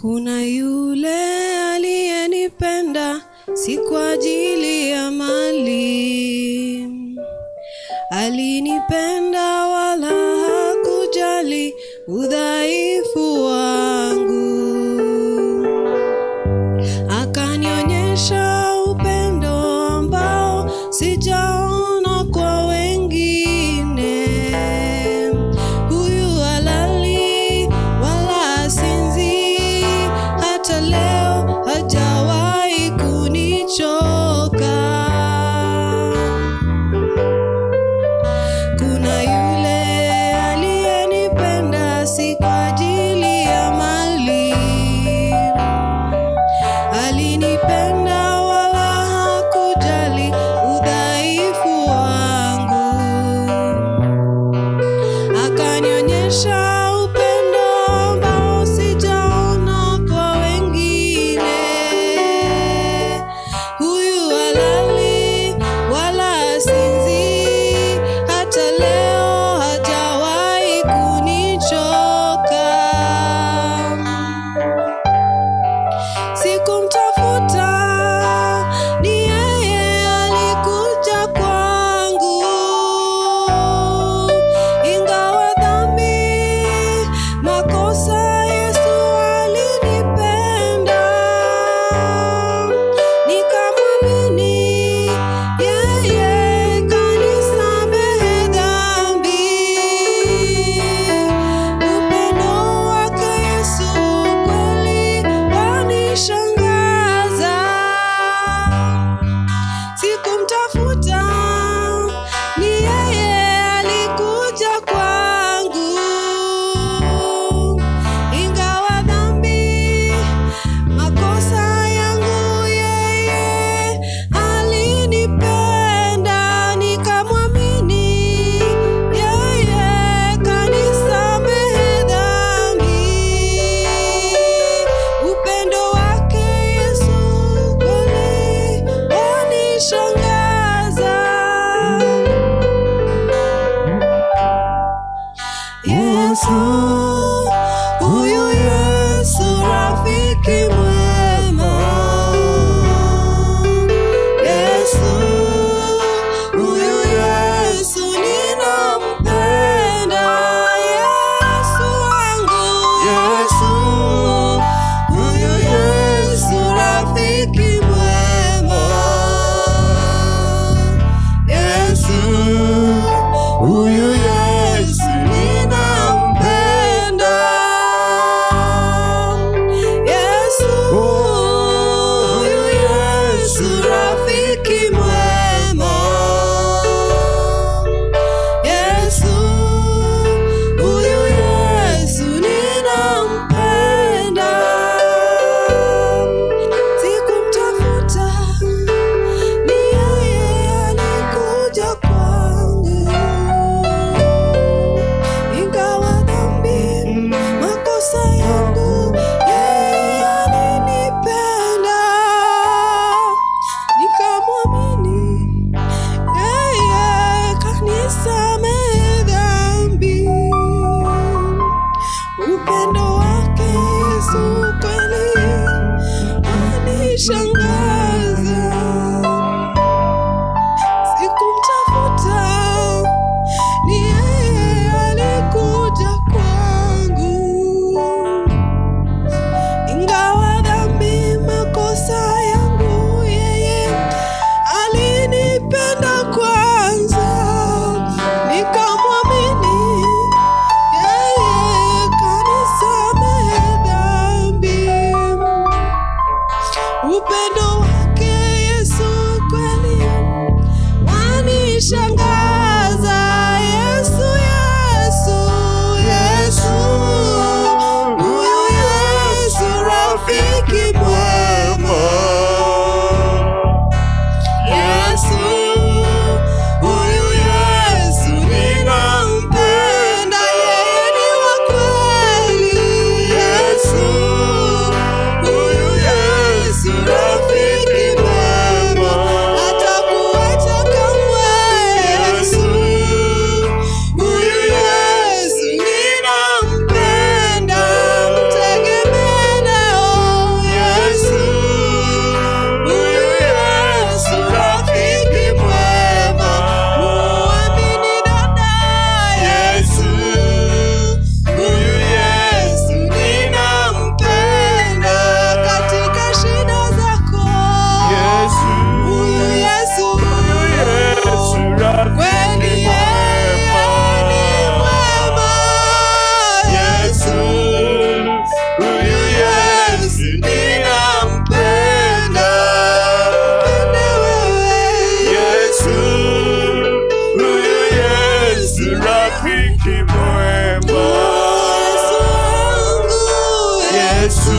Kuna yule aliyenipenda, si kwa ajili ya mali. Alinipenda wala hakujali udhaifu wangu. Akanionyesha upendo ambao sijaona kwa wengine. Huyu halali wala sinzi, hata leo hajawahi kunichoka. Kuna yule aliyenipenda, si kwa ajili ya mali. Alinipenda wala hakujali udhaifu wangu. Akanionyesha upendo ambao sijaona kwa wengine. Huyu halali wala sinzi, hata leo hajawahi kunichoka. Sikumtafuta, ni yeye alikuja kwangu. Ingawa dhambi, makosa, Yesu alinipenda. Nikamwamini yeye, kanisamehe dhambi. Upendo wake Yesu kweli wanishangaza. Sikumtafuta, ni yeye alikuja kwangu. Ingawa dhambi, makosa yangu, yeye alinipenda. Nikamwamini yeye, kanisamehe dhambi. Upendo wake Yesu kweli wanishangaza. Yesu, huyu Yesu rafiki mwema. Yesu, huyu Yesu ninampenda. Yesu wangu, Yesu, huyu Yesu rafiki mwema. Yesu, huyu Yesu ninampenda. Yesu, huyu Yesu rafiki mwema. Yesu, huyu Yesu ninampenda. Sikumtafuta, ni yeye alikuja kwangu. Ingawa dhambi, makosa yangu, yeye alinipenda. Nikamwamini yeye, kanisamehe dhambi. Upendo wake Yesu kweli wanishangaza. Sikumtafuta, ni yeye alikuja kwangu. Ingawa dhambi, makosa yangu, yeye alinipenda kwanza. Nikamwamini yeye, kanisamehe dhambi. Upendo Yesu rafiki mwema, Yesu wangu, Yesu